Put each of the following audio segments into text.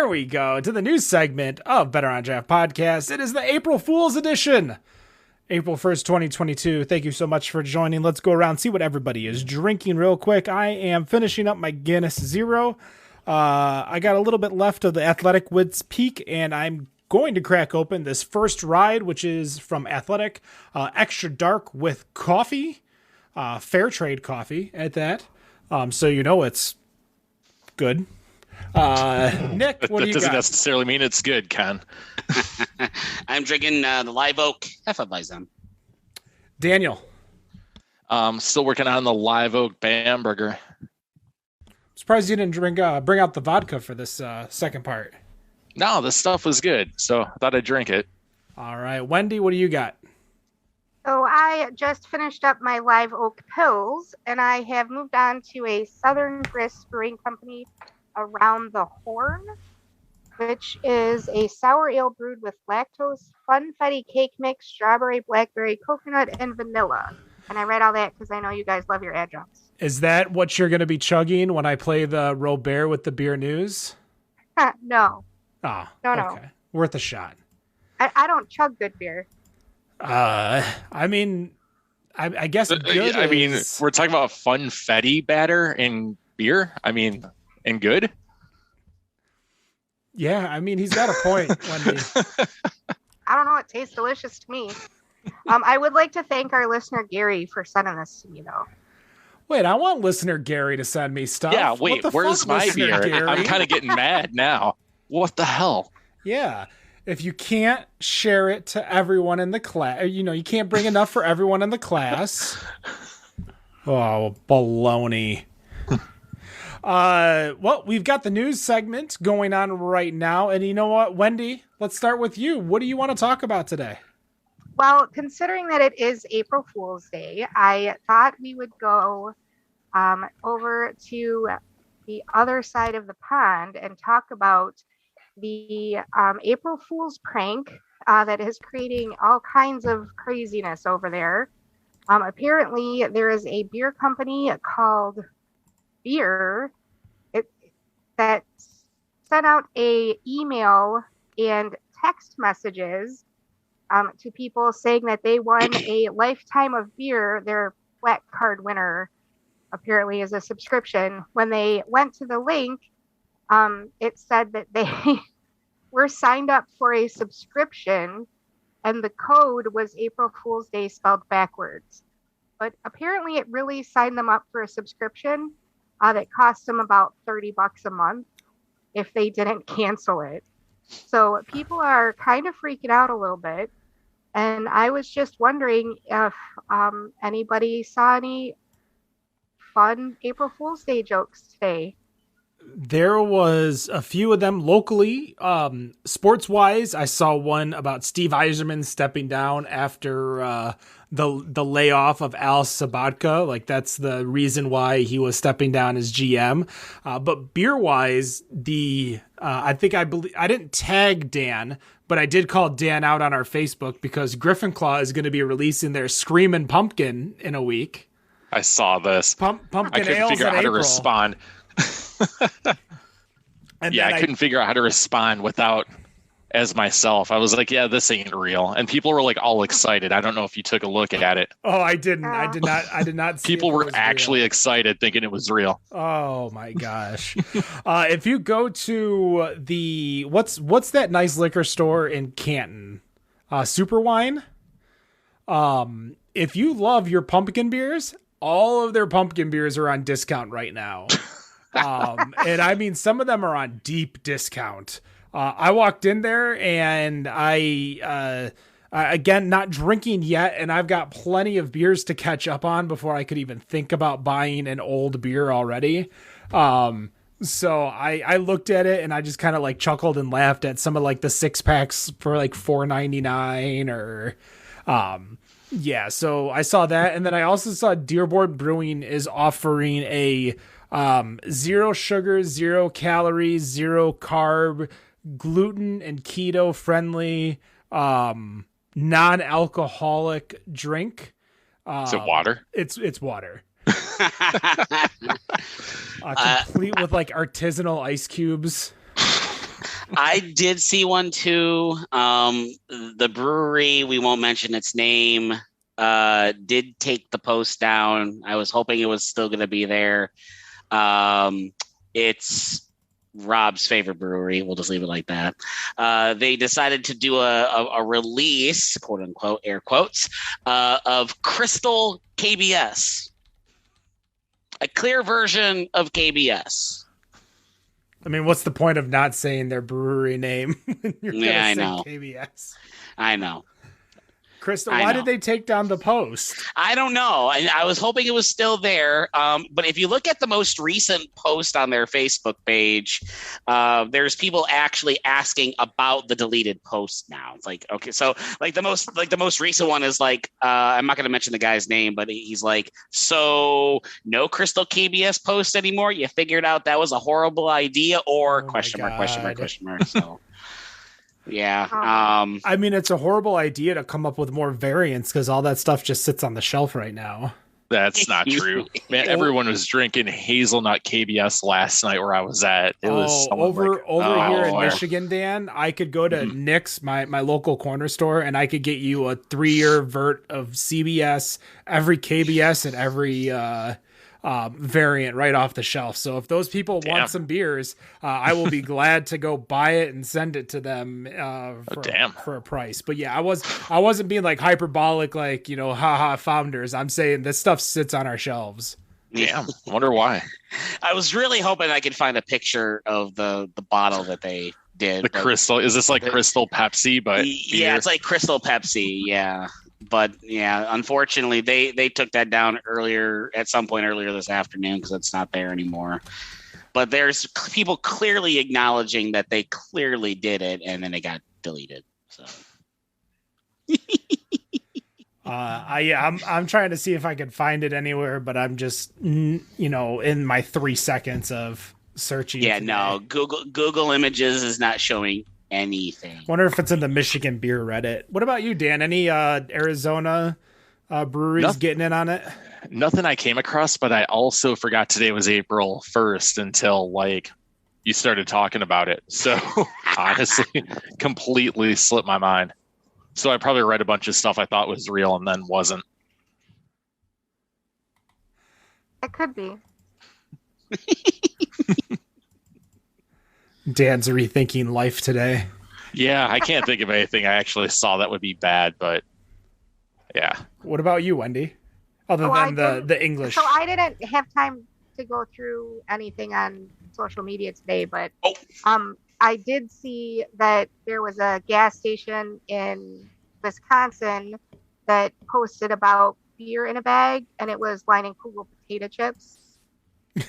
There we go, to the news segment of Better on Draft Podcast. It is the April Fool's edition. April 1st, 2022. Thank you so much for joining. Let's go around, see what everybody is drinking real quick. I am finishing up my Guinness Zero. I got a little bit left of the Athletic Woods Peak, and I'm going to crack open this first ride, which is from Athletic, extra dark with coffee, fair trade coffee at that. So you know it's good. Nick, what do you got? That doesn't necessarily mean it's good, Ken. I'm drinking the Live Oak Hefeweizen. Daniel. Still working on the Live Oak Bamberger. Surprised you didn't bring out the vodka for this second part. No, this stuff was good, so I thought I'd drink it. All right. Wendy, what do you got? So I just finished up my Live Oak Pills, and I have moved on to a Southern Grist Brewing Company Around the Horn, which is a sour ale brewed with lactose, funfetti cake mix, strawberry, blackberry, coconut, and vanilla. And I read all that because I know you guys love your adjuncts. Is that what you're going to be chugging when I play the Robert with the beer news? No. Oh, no. Okay. Worth a shot. I don't chug good beer. I mean, I guess good I mean, we're talking about funfetti batter in beer. I mean, and good. Yeah, I mean, he's got a point, Wendy. I don't know. It tastes delicious to me. I would like to thank our listener, Gary, for sending this to me, though. Wait, I want listener Gary to send me stuff. Yeah, wait, where's my beer? Gary? I'm kind of getting mad now. What the hell? Yeah. If you can't share it to everyone in the class, you can't bring enough for everyone in the class. Oh, baloney. Well, we've got the news segment going on right now. And you know what, Wendy, let's start with you. What do you want to talk about today? Well, considering that it is April Fool's Day, I thought we would go over to the other side of the pond and talk about the April Fool's prank that is creating all kinds of craziness over there. Apparently, there is a beer company called Beer that sent out a email and text messages to people saying that they won a lifetime of beer. Their flat card winner apparently is a subscription. When they went to the link, it said that they were signed up for a subscription and the code was April Fool's Day spelled backwards. But apparently it really signed them up for a subscription that cost them about $30 a month if they didn't cancel it. So people are kind of freaking out a little bit. And I was just wondering if anybody saw any fun April Fool's Day jokes today. There was a few of them locally. Sports-wise, I saw one about Steve Yzerman stepping down after the layoff of Al Sabatka. Like, that's the reason why he was stepping down as GM. But beer-wise, I didn't tag Dan, but I did call Dan out on our Facebook because Griffin Claw is going to be releasing their Screamin' Pumpkin in a week. I saw this. Pumpkin I couldn't ales figure out how April. to respond. I couldn't figure out how to respond without as myself. I was like, yeah, this ain't real. And people were like all excited. I don't know if you took a look at it. Oh, I didn't. I did not see people were actually excited thinking it was real. Oh my gosh. If you go to the what's that nice liquor store in Canton? Super Wine. If you love your pumpkin beers, all of their pumpkin beers are on discount right now. And I mean, some of them are on deep discount. I walked in there and I again, not drinking yet. And I've got plenty of beers to catch up on before I could even think about buying an old beer already. So I looked at it and I just kind of like chuckled and laughed at some of like the 6-packs for like $4.99 or, yeah, so I saw that. And then I also saw Dearborn Brewing is offering a 0 sugar, 0 calories, 0 carb, gluten and keto friendly, non-alcoholic drink. Is it water? It's water. Complete with like artisanal ice cubes. I did see one too. The brewery, we won't mention its name, did take the post down. I was hoping it was still going to be there. It's Rob's favorite brewery. We'll just leave it like that. They decided to do a release, quote unquote, air quotes, of Crystal KBS, a clear version of KBS. I mean, what's the point of not saying their brewery name? Yeah, I know. KBS. I know. Crystal, why did they take down the post? I don't know. I was hoping it was still there. But if you look at the most recent post on their Facebook page, there's people actually asking about the deleted post now. It's like, okay, so the most recent one is like, I'm not going to mention the guy's name, but he's like, so no Crystal KBS post anymore. You figured out that was a horrible idea, or question mark. So. Yeah. I mean, it's a horrible idea to come up with more variants because all that stuff just sits on the shelf right now. That's not true. Man, everyone was drinking hazelnut KBS last night where I was at. It was over here in Michigan, Dan. I could go to Nick's, my local corner store, and I could get you a 3-year vert of CBS, every KBS, and every variant right off the shelf. So if those people want some beers, I will be glad to go buy it and send it to them for a price. But yeah, I wasn't being like hyperbolic, like, haha founders. I'm saying this stuff sits on our shelves. Yeah, I wonder why. I was really hoping I could find a picture of the bottle that they did. The Crystal, is this like Crystal Pepsi? But yeah, it's like Crystal Pepsi. Yeah. But yeah, unfortunately, they took that down at some point earlier this afternoon because it's not there anymore. But there's people clearly acknowledging that they clearly did it, and then it got deleted. So, I'm trying to see if I can find it anywhere, but I'm just in my 3 seconds of searching. Yeah, no, Google Images is not showing anything. Wonder if it's in the Michigan beer Reddit. What about you, Dan? Any Arizona breweries getting in on it? Nothing I came across, but I also forgot today was April 1st until you started talking about it. So honestly, completely slipped my mind. So I probably read a bunch of stuff I thought was real and then wasn't. It could be. Dan's rethinking life today. Yeah, I can't think of anything I actually saw that would be bad, but yeah. What about you, Wendy? Other than the English. So I didn't have time to go through anything on social media today, but I did see that there was a gas station in Wisconsin that posted about beer in a bag, and it was lining Kugel potato chips.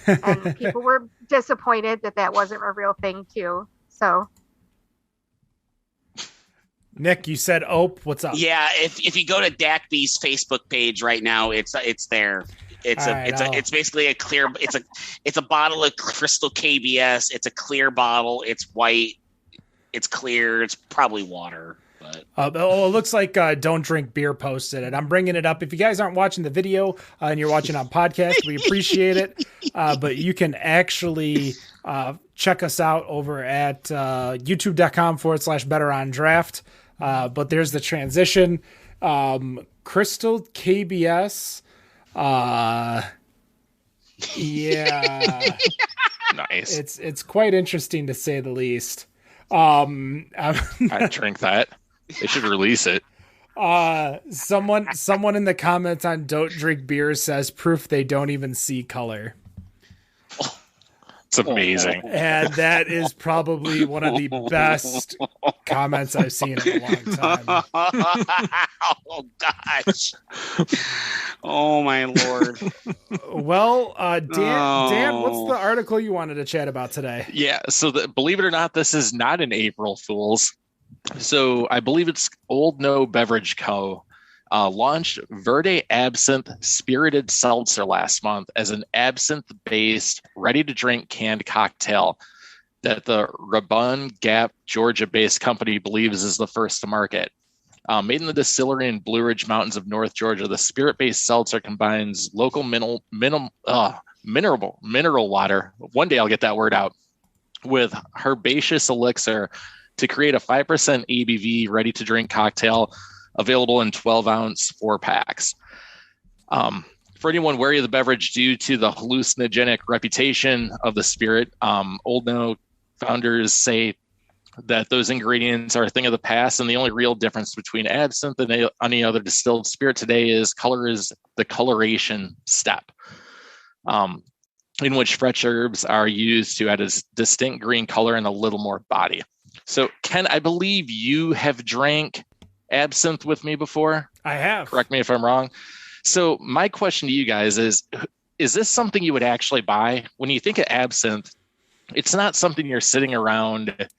And people were disappointed that wasn't a real thing too. So, Nick, you said Ope. What's up? Yeah, if you go to Dakby's Facebook page right now, it's there. It's basically a clear. It's a bottle of Crystal KBS. It's a clear bottle. It's white. It's clear. It's probably water. But it looks like Don't Drink Beer posted it. I'm bringing it up. If you guys aren't watching the video and you're watching on podcast, we appreciate it. But you can actually check us out over at youtube.com/betterondraft. But there's the transition. Crystal KBS. Yeah. Nice. It's quite interesting to say the least. I'd drink that. They should release it. Someone in the comments on Don't Drink Beer says proof they don't even see color. It's amazing. And that is probably one of the best comments I've seen in a long time. Oh, gosh. Oh, my Lord. Well, Dan, what's the article you wanted to chat about today? Yeah, so believe it or not, this is not an April Fool's. So I believe it's Old No Beverage Co. Launched Verde Absinthe Spirited Seltzer last month as an absinthe-based, ready-to-drink canned cocktail that the Rabun Gap, Georgia-based company believes is the first to market. Made in the distillery in Blue Ridge Mountains of North Georgia, the spirit-based seltzer combines local mineral water. One day I'll get that word out. with herbaceous elixir to create a 5% ABV ready-to-drink cocktail available in 12-ounce 4-packs. For anyone wary of the beverage due to the hallucinogenic reputation of the spirit, Old No founders say that those ingredients are a thing of the past, and the only real difference between absinthe and any other distilled spirit today is color is the coloration step, in which fresh herbs are used to add a distinct green color and a little more body. So, Ken, I believe you have drank absinthe with me before. I have. Correct me if I'm wrong. So my question to you guys is this something you would actually buy? When you think of absinthe, it's not something you're sitting around,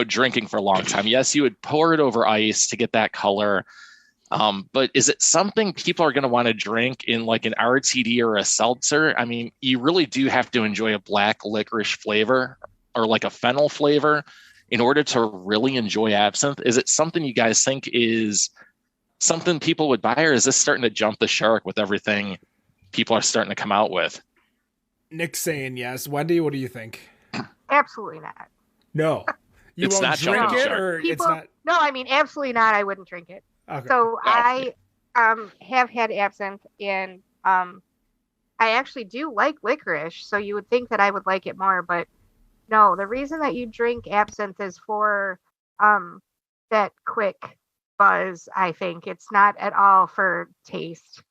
drinking for a long time. Yes, you would pour it over ice to get that color. But is it something people are going to want to drink in like an RTD or a seltzer? I mean, you really do have to enjoy a black licorice flavor or like a fennel flavor in order to really enjoy absinthe. Is it something you guys think is something people would buy, or is this starting to jump the shark with everything people are starting to come out with? Nick's saying yes. Wendy, what do you think? Absolutely not. No. You It's won't not drink jumping it, shark. or People, it's not? no, I mean, absolutely not. I wouldn't drink it. Okay. So I have had absinthe, and I actually do like licorice, so you would think that I would like it more, but no, the reason that you drink absinthe is for that quick buzz, I think. It's not at all for taste.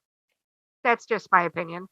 That's just my opinion.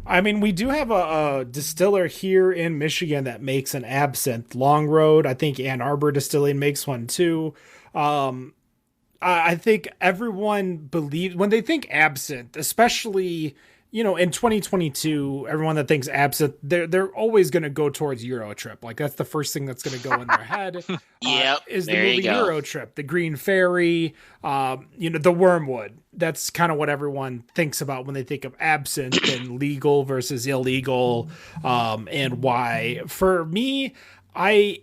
I mean, we do have a distiller here in Michigan that makes an absinthe. Long Road, I think Ann Arbor Distilling makes one too. I think everyone believes when they think absinthe, especially, in 2022, everyone that thinks absinthe, they're always going to go towards Euro Trip. Like that's the first thing that's going to go in their head. Yep, is the there you movie go. Euro Trip, the Green Fairy, the Wormwood. That's kind of what everyone thinks about when they think of absinthe and legal versus illegal, and why. For me, I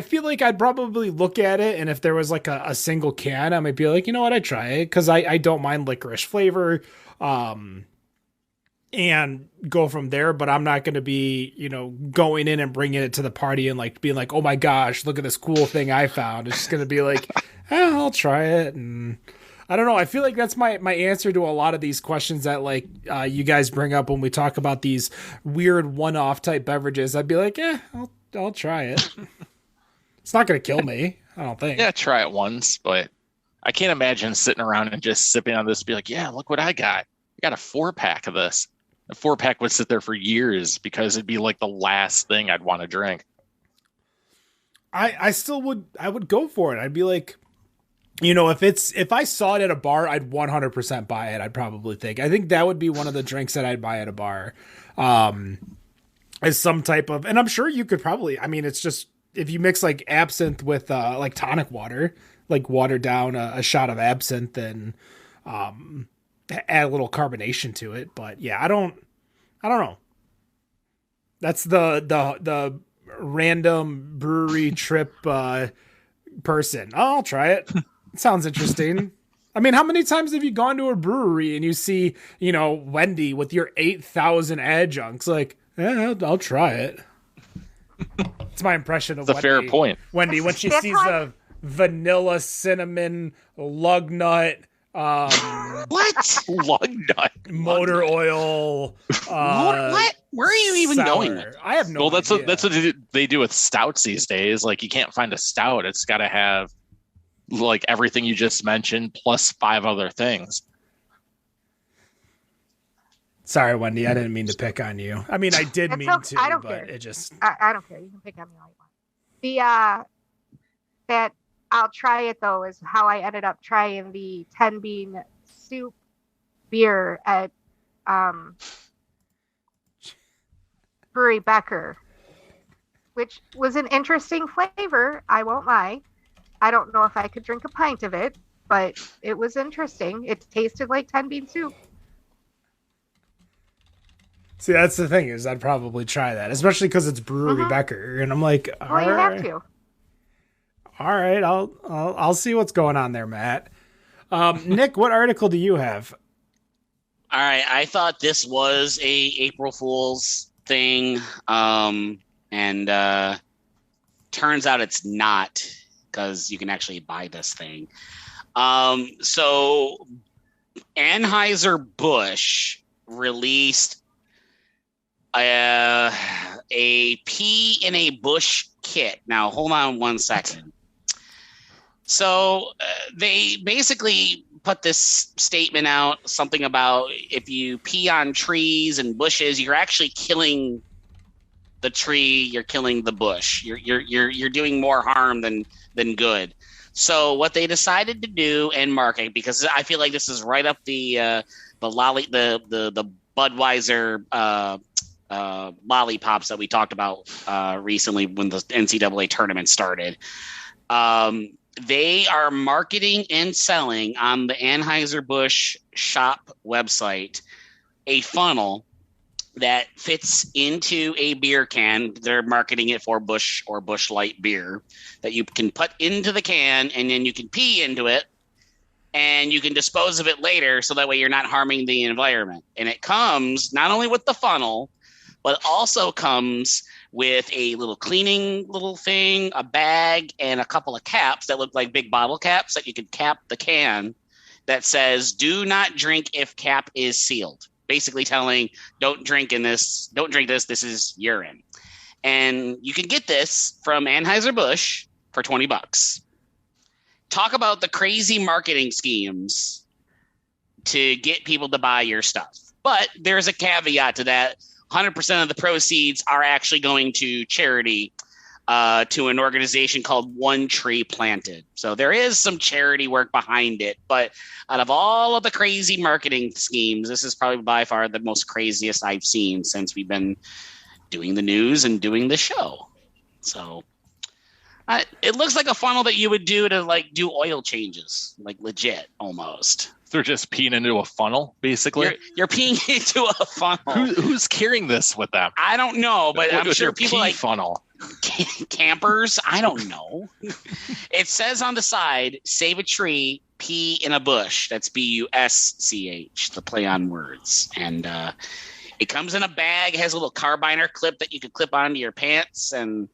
feel like I'd probably look at it, and if there was like a single can, I might be like, you know what, I'd try it because I don't mind licorice flavor. And go from there, but I'm not going to be, going in and bringing it to the party and like being like, oh my gosh, look at this cool thing I found. It's just going to be like, I'll try it. And I don't know. I feel like that's my answer to a lot of these questions that like you guys bring up when we talk about these weird one-off type beverages. I'd be like, I'll try it. It's not going to kill me, I don't think. Yeah, try it once, but I can't imagine sitting around and just sipping on this and be like, yeah, look what I got. I got a 4-pack of this. A 4-pack would sit there for years because it'd be like the last thing I'd want to drink. I still would go for it. I'd be like, if I saw it at a bar, I'd 100% buy it. I'd probably think. I think that would be one of the drinks that I'd buy at a bar. As some type of, and I'm sure you could probably, I mean, it's just, if you mix like absinthe with like tonic water, like water down a shot of absinthe and add a little carbonation to it. But yeah, I don't know. That's the random brewery trip person. I'll try it. It sounds interesting. I mean, how many times have you gone to a brewery and you see, Wendy with your 8,000 adjuncts? Like, I'll try it. It's my impression of It's a fair point. Wendy, when she sees the vanilla, cinnamon, lug nut, What? Lug nut. motor oil. What? Where are you even sour. going with? I have no Well, that's idea. what they do with stouts these days. Like, you can't find a stout. It's got to have like everything you just mentioned plus 5 other things. Sorry, Wendy. I didn't mean to pick on you. I mean, I did That's mean okay. to, I don't but care. it just. I don't care. You can pick on me all you want. That I'll try it though is how I ended up trying the 10 bean soup beer at Brewery Becker, which was an interesting flavor. I won't lie. I don't know if I could drink a pint of it, but it was interesting. It tasted like 10 bean soup. See, that's the thing is I'd probably try that, especially because it's Brewery Becker, and I'm like, Well, you have to. All right, I'll see what's going on there, Matt. Nick, what article do you have? All right, I thought this was a April Fool's thing, and turns out it's not, because you can actually buy this thing. So Anheuser-Busch released a pea in a bush kit. Now, hold on one second. So they basically put this statement out, something about if you pee on trees and bushes, you're actually killing the tree, you're killing the bush. You're doing more harm than good. So what they decided to do and market, because I feel like this is right up the Budweiser lollipops that we talked about recently when the NCAA tournament started. They are marketing and selling on the Anheuser-Busch shop website a funnel that fits into a beer can. They're marketing it for Busch or Busch Light beer that you can put into the can, and then you can pee into it, and you can dispose of it later, so that way you're not harming the environment. And it comes not only with the funnel, but also comes with a little cleaning little thing, a bag, and a couple of caps that look like big bottle caps that you can cap the can, that says, "Do not drink if cap is sealed." Basically telling, don't drink this, this is urine. And you can get this from Anheuser-Busch for $20. Talk about the crazy marketing schemes to get people to buy your stuff. But there's a caveat to that. 100% of the proceeds are actually going to charity, to an organization called One Tree Planted. So there is some charity work behind it. But out of all of the crazy marketing schemes, this is probably by far the most craziest I've seen since we've been doing the news and doing the show. So it looks like a funnel that you would do to like do oil changes, like legit almost. They're just peeing into a funnel, basically. You're peeing into a funnel. Who's carrying this with them? I don't know, but I'm sure people like funnel. Campers. I don't know. It says on the side, "Save a tree, pee in a bush." That's BUSCH, the play on words. And it comes in a bag, has a little carbiner clip that you could clip onto your pants, and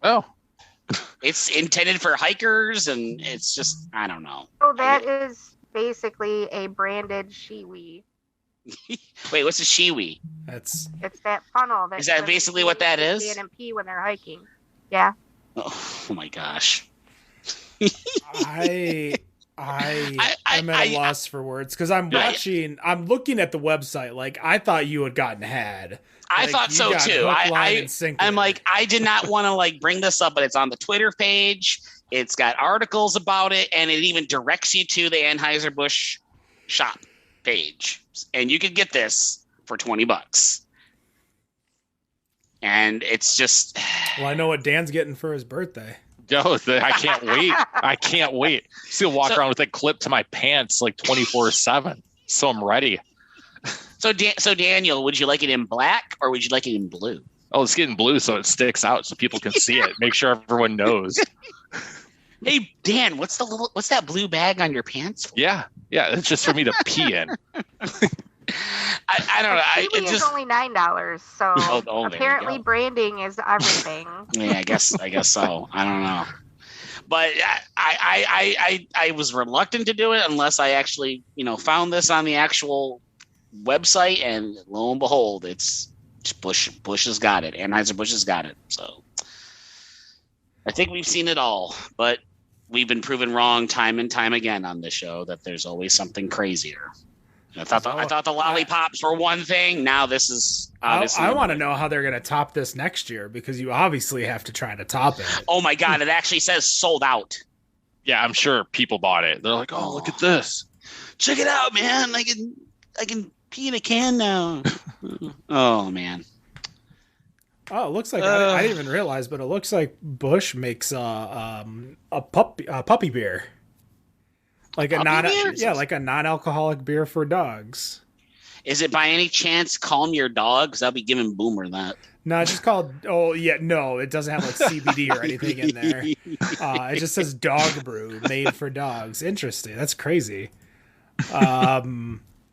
it's intended for hikers, and it's just, I don't know. So that is basically a branded shiwi. Wait, what's a shiwi? It's that funnel. Is that basically what that is? Stand and pee when they're hiking. Yeah. Oh my gosh. I am at a loss for words, because I'm looking at the website. Like, I thought you had gotten had. I thought so too. I'm like, I did not want to like bring this up, but it's on the Twitter page. It's got articles about it, and it even directs you to the Anheuser-Busch shop page, and you could get this for $20. And it's just, well, I know what Dan's getting for his birthday. Yo, I can't wait. I can't wait. Still walk around with it clipped to my pants like 24/7. So I'm ready. So Daniel, would you like it in black or would you like it in blue? Oh, it's getting blue so it sticks out so people can see it. Make sure everyone knows. Hey, Dan, what's that blue bag on your pants for? Yeah, it's just for me to pee in. I don't know. It is only $9, so apparently branding is everything. Yeah, I guess so. I don't know, but I was reluctant to do it unless I actually found this on the actual website, and lo and behold, it's Busch has got it. Anheuser-Busch has got it. So I think we've seen it all, but we've been proven wrong time and time again on this show that there's always something crazier. I thought the lollipops were one thing. Now this is obviously. I want to know how they're going to top this next year, because you obviously have to try to top it. Oh my God! It actually says sold out. Yeah, I'm sure people bought it. They're like, "Oh, look at this! Check it out, man! I can pee in a can now." Oh man! Oh, it looks like I didn't even realize, but it looks like Busch makes a puppy beer. Like a non-alcoholic beer for dogs. Is it by any chance Calm Your Dog? Because I'll be giving Boomer that. No, it's just called. Oh yeah, no, it doesn't have like CBD or anything in there. It just says dog brew, made for dogs. Interesting. That's crazy.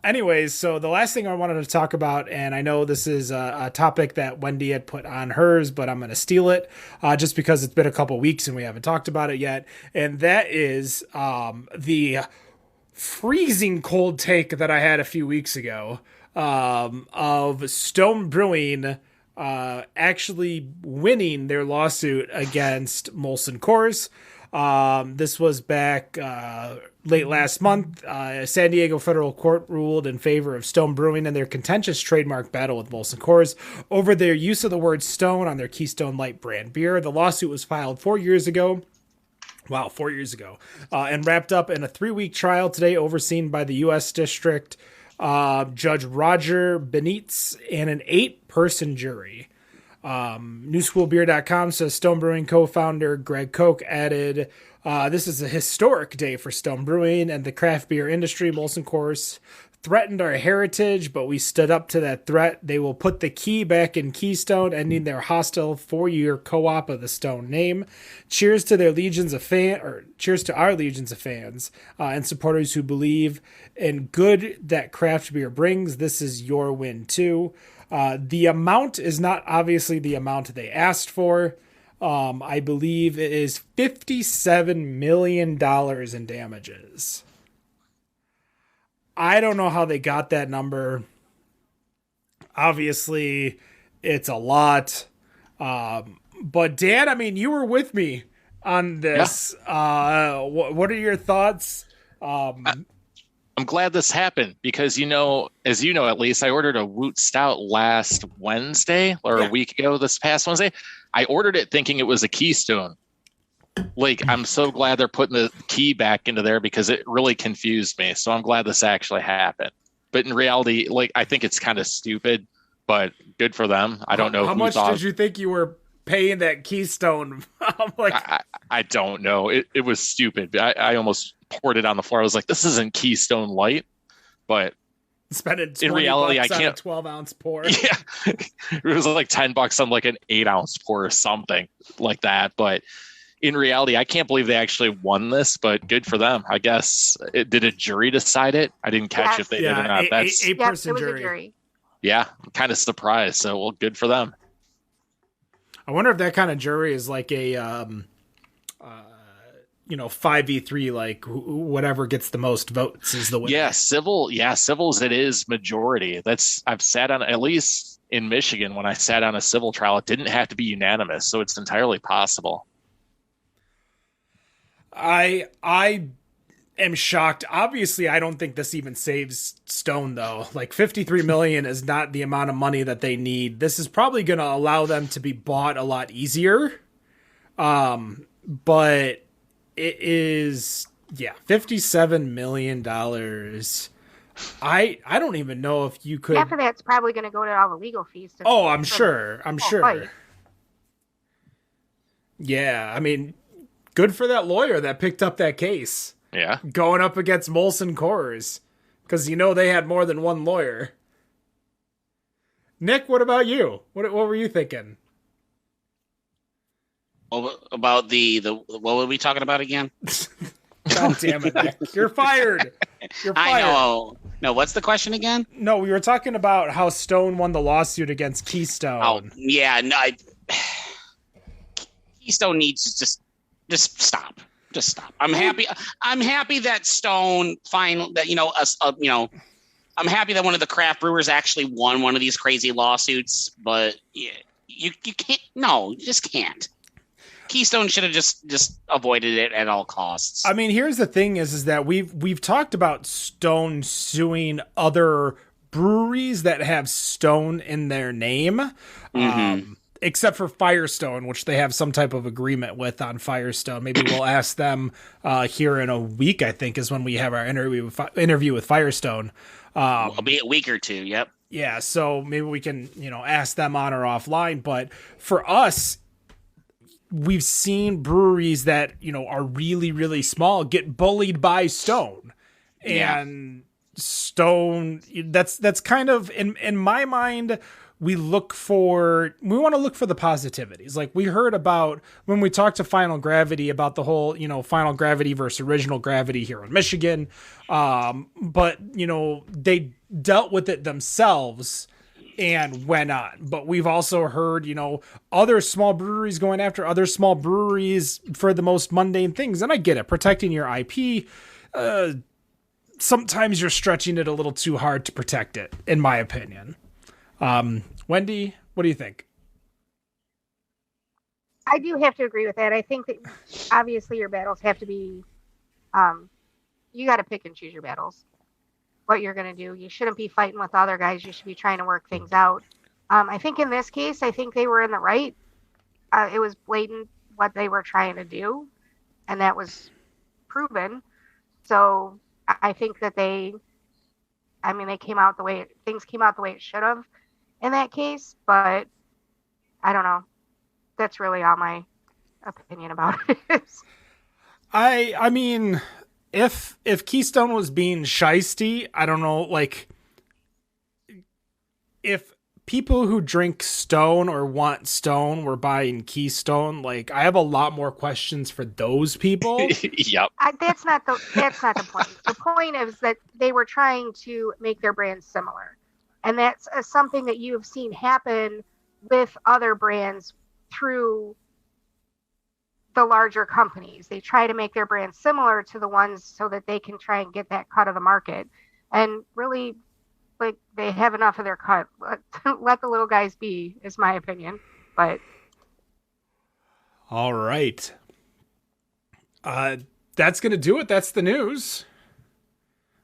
Anyways, so the last thing I wanted to talk about, and I know this is a topic that Wendy had put on hers, but I'm going to steal it just because it's been a couple weeks and we haven't talked about it yet. And that is the freezing cold take that I had a few weeks ago of Stone Brewing actually winning their lawsuit against Molson Coors. This was back late last month. San Diego federal court ruled in favor of Stone Brewing in their contentious trademark battle with Molson Coors over their use of the word Stone on their Keystone Light brand beer. The lawsuit was filed 4 years ago. Wow, 4 years ago. And wrapped up in a 3-week trial today overseen by the U.S. District Judge Roger Benitez and an 8-person jury. NewSchoolBeer.com says Stone Brewing co-founder Greg Koch added, this is a historic day for Stone Brewing and the craft beer industry. Molson Coors threatened our heritage, but we stood up to that threat. They will put the key back in Keystone, ending their hostile 4-year co-op of the Stone name. Cheers to their legions of cheers to our legions of fans and supporters who believe in good that craft beer brings. This is your win too. The amount is not obviously the amount they asked for. I believe it is $57 million in damages. I don't know how they got that number. Obviously, it's a lot. But Dan, I mean, you were with me on this. Yeah. What are your thoughts? I'm glad this happened because, as you know, at least I ordered a Woot Stout last Wednesday or a week ago, this past Wednesday. I ordered it thinking it was a Keystone. Like, I'm so glad they're putting the key back into there because it really confused me. So I'm glad this actually happened. But in reality, I think it's kind of stupid, but good for them. I don't know. How much did you think you were paying that Keystone? I don't know. It was stupid. I almost poured it on the floor. I was like, this isn't Keystone Light, but spending in reality, I can't. 12-ounce pour. Yeah, it was like $10 on like an 8-ounce pour or something like that. But in reality, I can't believe they actually won this. But good for them, I guess. Did a jury decide it? I didn't catch if they did or not. That's eight-person jury. Yeah, I'm kind of surprised. So, well, good for them. I wonder if that kind of jury is like a 5v3, like whatever gets the most votes is the winner. Yeah, civils, it is majority. I've sat on, at least in Michigan, when I sat on a civil trial, it didn't have to be unanimous. So it's entirely possible. I am shocked. Obviously, I don't think this even saves Stone, though. Like, $53 million is not the amount of money that they need. This is probably going to allow them to be bought a lot easier. But it is, $57 million. I don't even know if you could. Half of that's probably going to go to all the legal fees. I'm sure. Fight. Yeah, I mean, good for that lawyer that picked up that case. Yeah. Going up against Molson Coors. Because they had more than one lawyer. Nick, what about you? What were you thinking? About the what were we talking about again? God damn it, Nick. You're fired. I know. No, what's the question again? No, we were talking about how Stone won the lawsuit against Keystone. Oh, yeah. No, Keystone needs to just stop. Just stop. I'm happy that Stone I'm happy that one of the craft brewers actually won one of these crazy lawsuits, but you can't. No, you just can't. Keystone should have just avoided it at all costs. I mean, here's the thing is that we've talked about Stone suing other breweries that have Stone in their name. Mm-hmm. Except for Firestone, which they have some type of agreement with on Firestone. Maybe we'll ask them here in a week, I think, is when we have our interview with Firestone. It'll be a week or two, yep. Yeah, so maybe we can, ask them on or offline. But for us, we've seen breweries that, are really, really small get bullied by Stone. And Stone, that's kind of, in my mind, we want to look for the positivities. Like we heard about when we talked to Final Gravity about the whole, Final Gravity versus Original Gravity here in Michigan. But they dealt with it themselves and went on. But we've also heard, other small breweries going after other small breweries for the most mundane things. And I get it. Protecting your IP, sometimes you're stretching it a little too hard to protect it, in my opinion. Wendy, what do you think? I do have to agree with that. I think that obviously your battles have to be, you got to pick and choose your battles, what you're going to do. You shouldn't be fighting with other guys. You should be trying to work things out. I think in this case, I think they were in the right. It was blatant what they were trying to do, and that was proven. So I think that things came out the way it should have in that case, but I don't know. That's really all my opinion about it is. I mean, if Keystone was being shisty, I don't know, like, if people who drink Stone or want Stone were buying Keystone, like, I have a lot more questions for those people. Yep. That's not the point. The point is that they were trying to make their brands similar. And that's something that you have seen happen with other brands through the larger companies. They try to make their brands similar to the ones so that they can try and get that cut of the market. And really, like, they have enough of their cut. Let the little guys be, is my opinion. But all right. That's going to do it. That's the news.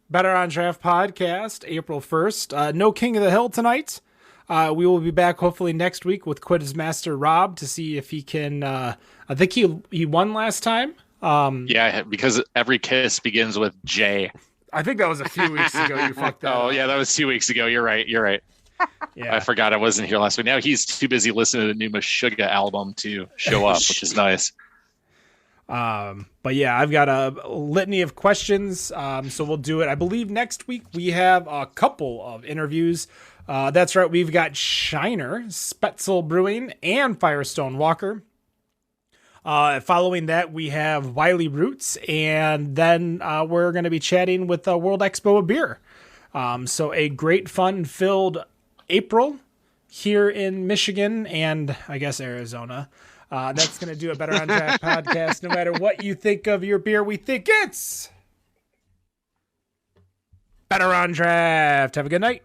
Better on Draft Podcast, April 1st. No King of the Hill tonight. We will be back hopefully next week with Quizmaster Rob to see if he can. I think he won last time. Yeah, because every kiss begins with J. I think that was a few weeks ago. You fucked that up. Yeah, that was 2 weeks ago. You're right. Yeah. I forgot I wasn't here last week. Now he's too busy listening to the new Meshuggah album to show up, which is nice. But yeah, I've got a litany of questions. So we'll do it. I believe next week we have a couple of interviews. That's right. We've got Shiner, Spetzel Brewing, and Firestone Walker. Following that, we have Wiley Roots, and then we're going to be chatting with World Expo of Beer. So a great fun-filled April here in Michigan and I guess Arizona. That's going to do it. Better on Draft Podcast. No matter what you think of your beer, we think it's Better on Draft. Have a good night.